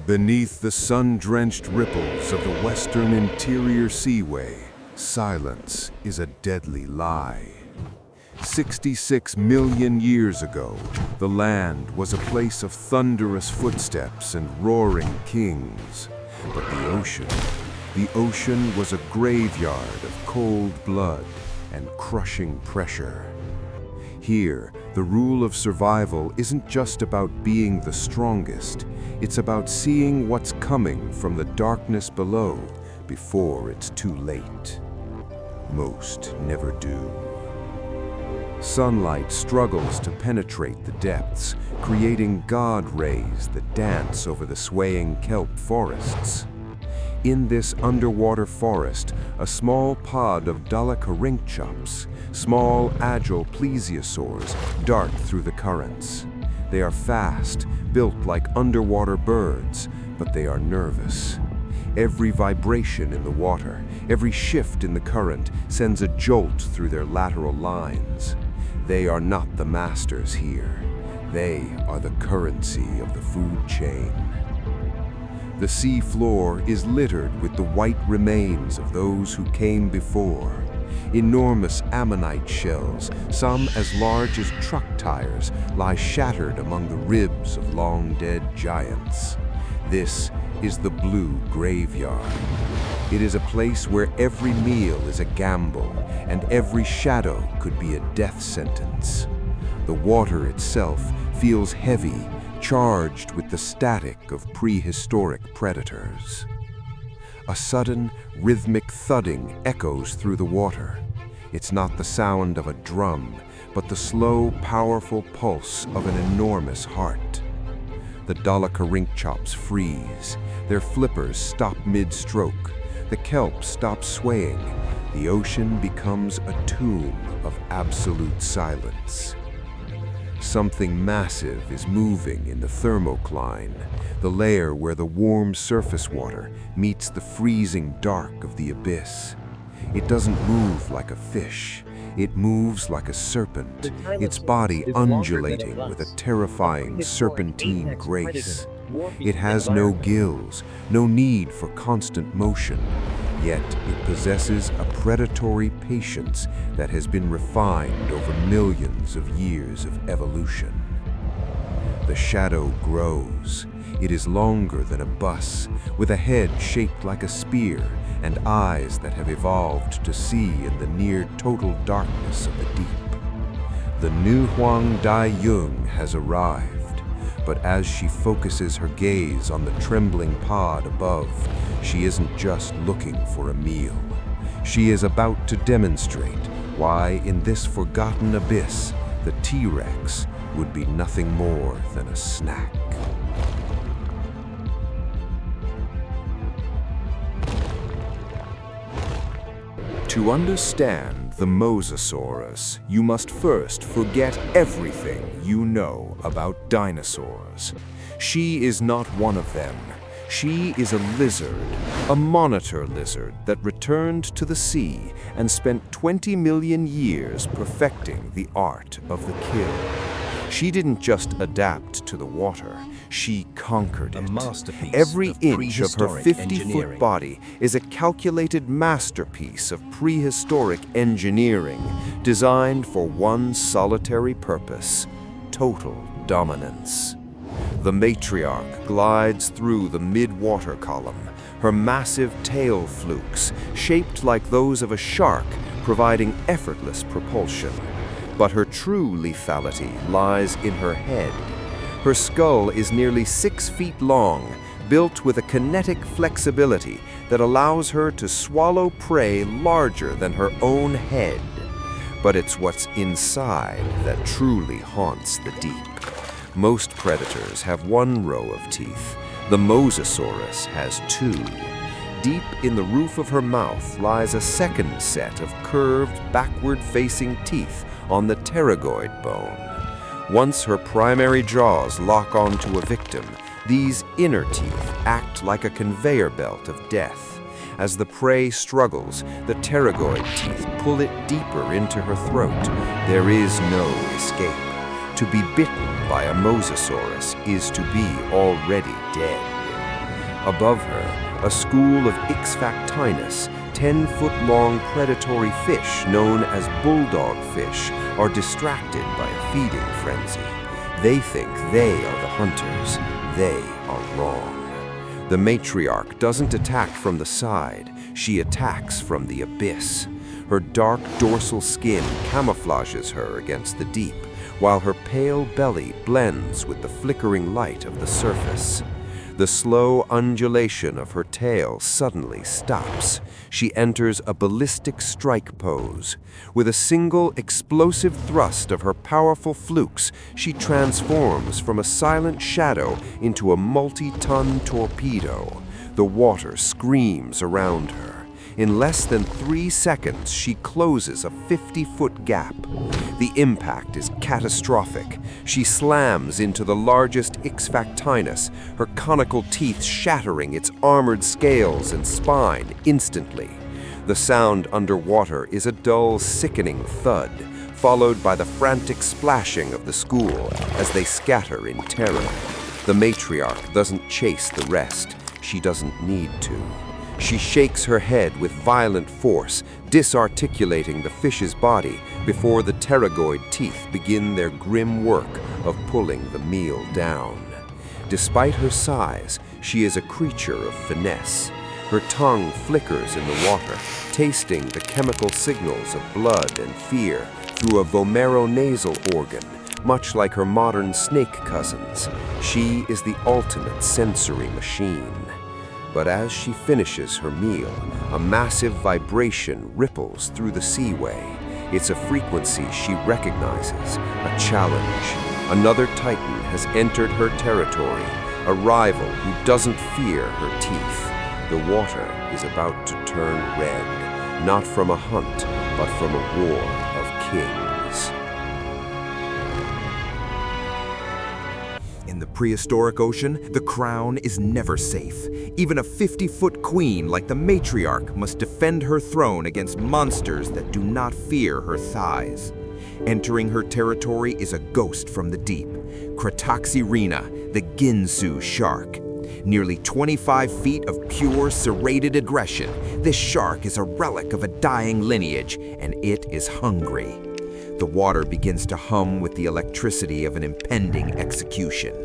Beneath the sun-drenched ripples of the western interior seaway, silence is a deadly lie. 66 million years ago, the land was a place of thunderous footsteps and roaring kings. But the ocean was a graveyard of cold blood and crushing pressure. Here, the rule of survival isn't just about being the strongest, it's about seeing what's coming from the darkness below before it's too late. Most never do. Sunlight struggles to penetrate the depths, creating God rays that dance over the swaying kelp forests. In this underwater forest, a small pod of Dinosaurs, small, agile plesiosaurs, dart through the currents. They are fast, built like underwater birds, but they are nervous. Every vibration in the water, every shift in the current sends a jolt through their lateral lines. They are not the masters here. They are the currency of the food chain. The sea floor is littered with the white remains of those who came before. Enormous ammonite shells, some as large as truck tires, lie shattered among the ribs of long-dead giants. This is the blue graveyard. It is a place where every meal is a gamble, and every shadow could be a death sentence. The water itself feels heavy, charged with the static of prehistoric predators. A sudden, rhythmic thudding echoes through the water. It's not the sound of a drum, but the slow, powerful pulse of an enormous heart. The Dinosaurs freeze. Their flippers stop mid-stroke. The kelp stops swaying. The ocean becomes a tomb of absolute silence. Something massive is moving in the thermocline, the layer where the warm surface water meets the freezing dark of the abyss. It doesn't move like a fish. It moves like a serpent, its body undulating with a terrifying serpentine grace. It has no gills, no need for constant motion, yet it possesses a predatory patience that has been refined over millions of years of evolution. The shadow grows. It is longer than a bus, with a head shaped like a spear and eyes that have evolved to see in the near-total darkness of the deep. The new Huang Dai-Yung has arrived, but as she focuses her gaze on the trembling pod above, she isn't just looking for a meal. She is about to demonstrate why, in this forgotten abyss, the T-Rex would be nothing more than a snack. To understand the MOSASAURUS, you must first forget everything you know about dinosaurs. She is not one of them. She is a lizard, a monitor lizard that returned to the sea and spent 20 million years perfecting the art of the kill. She didn't just adapt to the water, she conquered it. Every inch of her 50-foot body is a calculated masterpiece of prehistoric engineering designed for one solitary purpose: total dominance. The matriarch glides through the mid-water column, her massive tail flukes, shaped like those of a shark, providing effortless propulsion. But her true lethality lies in her head. Her skull is nearly 6 feet long, built with a kinetic flexibility that allows her to swallow prey larger than her own head. But it's what's inside that truly haunts the deep. Most predators have one row of teeth. The MOSASAURUS has 2. Deep in the roof of her mouth lies a second set of curved, backward-facing teeth on the pterygoid bone. Once her primary jaws lock onto a victim, these inner teeth act like a conveyor belt of death. As the prey struggles, the pterygoid teeth pull it deeper into her throat. There is no escape. To be bitten by a MOSASAURUS is to be already dead. Above her, a school of Ixfactinus, 10-foot-long predatory fish known as bulldog fish, are distracted by a feeding frenzy. They think they are the hunters. They are wrong. The matriarch doesn't attack from the side. She attacks from the abyss. Her dark dorsal skin camouflages her against the deep, while her pale belly blends with the flickering light of the surface. The slow undulation of her tail suddenly stops. She enters a ballistic strike pose. With a single explosive thrust of her powerful flukes, she transforms from a silent shadow into a multi-ton torpedo. The water screams around her. In less than 3 seconds, she closes a 50-foot gap. The impact is catastrophic. She slams into the largest Ixfactinus, her conical teeth shattering its armored scales and spine instantly. The sound underwater is a dull, sickening thud, followed by the frantic splashing of the school as they scatter in terror. The matriarch doesn't chase the rest. She doesn't need to. She shakes her head with violent force, disarticulating the fish's body before the pterygoid teeth begin their grim work of pulling the meal down. Despite her size, she is a creature of finesse. Her tongue flickers in the water, tasting the chemical signals of blood and fear through a vomeronasal organ, much like her modern snake cousins. She is the ultimate sensory machine. But as she finishes her meal, a massive vibration ripples through the seaway. It's a frequency she recognizes, a challenge. Another titan has entered her territory, a rival who doesn't fear her teeth. The water is about to turn red, not from a hunt, but from a war of kings. In the prehistoric ocean, the crown is never safe. Even a 50-foot queen like the matriarch must defend her throne against monsters that do not fear her thighs. Entering her territory is a ghost from the deep, Cretaceous, the Ginsu shark. Nearly 25 feet of pure, serrated aggression, this shark is a relic of a dying lineage, and it is hungry. The water begins to hum with the electricity of an impending execution.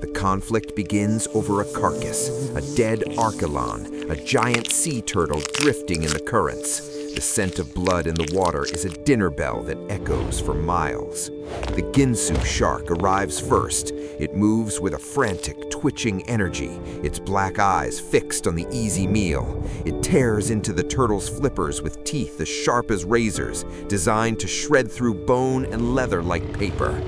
The conflict begins over a carcass, a dead archelon, a giant sea turtle drifting in the currents. The scent of blood in the water is a dinner bell that echoes for miles. The Ginsu shark arrives first. It moves with a frantic, twitching energy, its black eyes fixed on the easy meal. It tears into the turtle's flippers with teeth as sharp as razors, designed to shred through bone and leather like paper.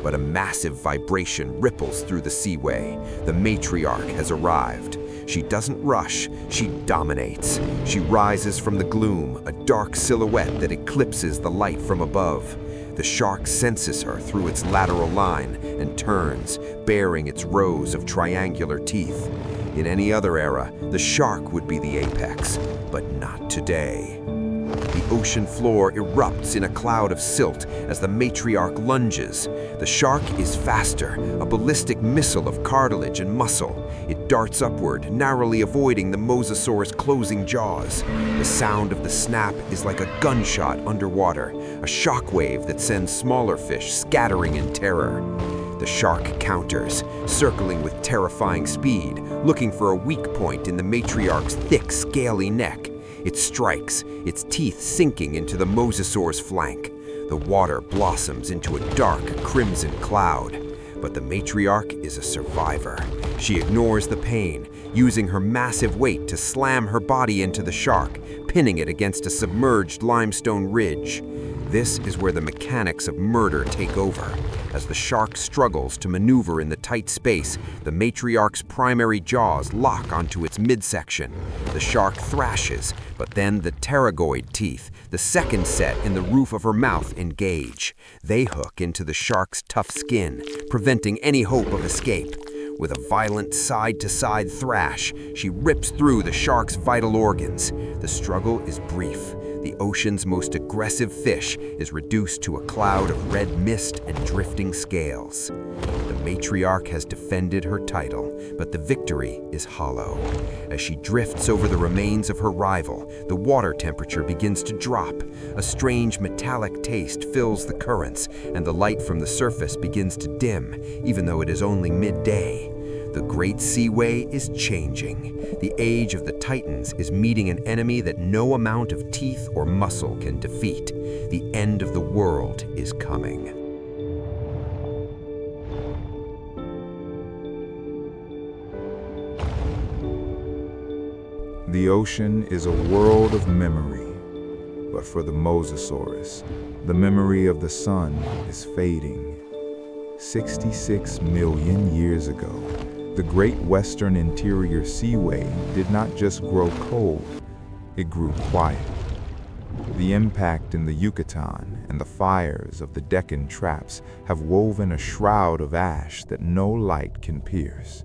But a massive vibration ripples through the seaway. The matriarch has arrived. She doesn't rush, she dominates. She rises from the gloom, a dark silhouette that eclipses the light from above. The shark senses her through its lateral line and turns, baring its rows of triangular teeth. In any other era, the shark would be the apex, but not today. The ocean floor erupts in a cloud of silt as the matriarch lunges. The shark is faster, a ballistic missile of cartilage and muscle. It darts upward, narrowly avoiding the MOSASAURUS' closing jaws. The sound of the snap is like a gunshot underwater, a shockwave that sends smaller fish scattering in terror. The shark counters, circling with terrifying speed, looking for a weak point in the matriarch's thick, scaly neck. It strikes, its teeth sinking into the MOSASAURUS' flank. The water blossoms into a dark, crimson cloud. But the matriarch is a survivor. She ignores the pain, using her massive weight to slam her body into the shark, pinning it against a submerged limestone ridge. This is where the mechanics of murder take over. As the shark struggles to maneuver in the tight space, the matriarch's primary jaws lock onto its midsection. The shark thrashes, but then the pterygoid teeth, the second set in the roof of her mouth, engage. They hook into the shark's tough skin, preventing any hope of escape. With a violent side-to-side thrash, she rips through the shark's vital organs. The struggle is brief. the ocean's most aggressive fish is reduced to a cloud of red mist and drifting scales. The matriarch has defended her title, but the victory is hollow. As she drifts over the remains of her rival, the water temperature begins to drop. A strange metallic taste fills the currents, and the light from the surface begins to dim, even though it is only midday. The Great Seaway is changing. The age of the Titans is meeting an enemy that no amount of teeth or muscle can defeat. The end of the world is coming. The ocean is a world of memory, but for the MOSASAURUS, the memory of the sun is fading. 66 million years ago, the Great Western Interior Seaway did not just grow cold, it grew quiet. The impact in the Yucatan and the fires of the Deccan traps have woven a shroud of ash that no light can pierce.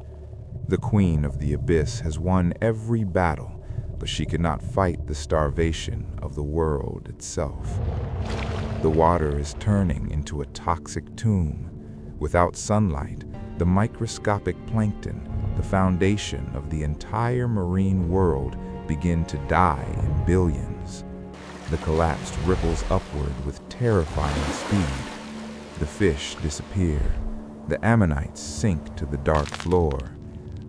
The Queen of the Abyss has won every battle, but she could not fight the starvation of the world itself. The water is turning into a toxic tomb. Without sunlight, the microscopic plankton, the foundation of the entire marine world, begin to die in billions. The collapse ripples upward with terrifying speed. The fish disappear. The ammonites sink to the dark floor.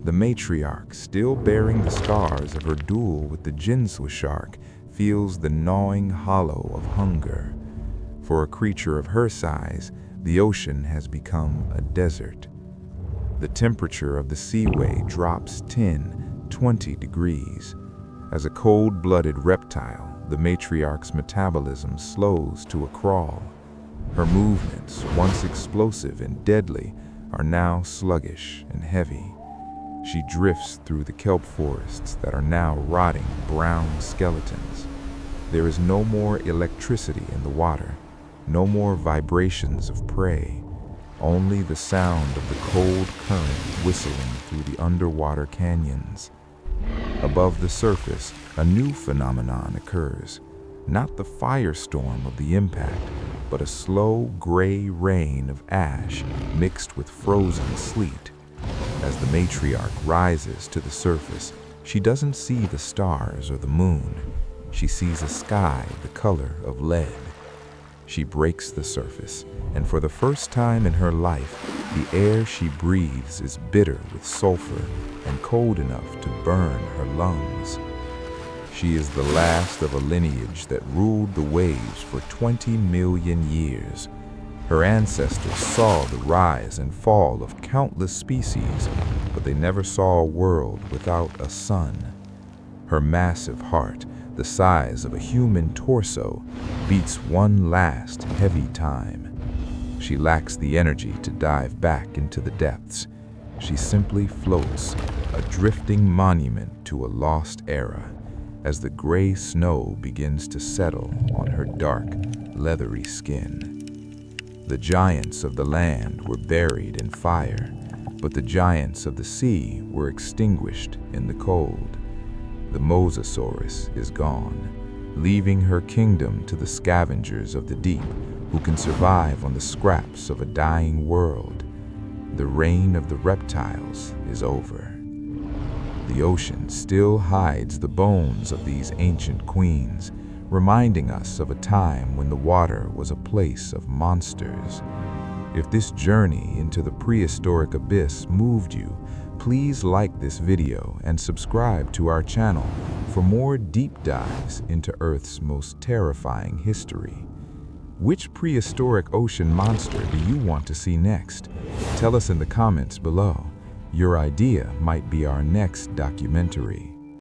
The matriarch, still bearing the scars of her duel with the Jinsu shark, feels the gnawing hollow of hunger. For a creature of her size, the ocean has become a desert. The temperature of the seaway drops 10, 20 degrees. As a cold-blooded reptile, the matriarch's metabolism slows to a crawl. Her movements, once explosive and deadly, are now sluggish and heavy. She drifts through the kelp forests that are now rotting brown skeletons. There is no more electricity in the water, no more vibrations of prey. Only the sound of the cold current whistling through the underwater canyons. Above the surface, a new phenomenon occurs. Not the firestorm of the impact, but a slow gray rain of ash mixed with frozen sleet. As the matriarch rises to the surface, she doesn't see the stars or the moon. She sees a sky the color of lead. She breaks the surface, and for the first time in her life, the air she breathes is bitter with sulfur and cold enough to burn her lungs. She is the last of a lineage that ruled the waves for 20 million years. Her ancestors saw the rise and fall of countless species, but they never saw a world without a sun. Her massive heart, the size of a human torso, beats one last heavy time. She lacks the energy to dive back into the depths. She simply floats, a drifting monument to a lost era, as the gray snow begins to settle on her dark, leathery skin. The giants of the land were buried in fire, but the giants of the sea were extinguished in the cold. The MOSASAURUS is gone, leaving her kingdom to the scavengers of the deep who can survive on the scraps of a dying world. The reign of the reptiles is over. The ocean still hides the bones of these ancient queens, reminding us of a time when the water was a place of monsters. If this journey into the prehistoric abyss moved you, please like this video and subscribe to our channel for more deep dives into Earth's most terrifying history. Which prehistoric ocean monster do you want to see next? Tell us in the comments below. Your idea might be our next documentary.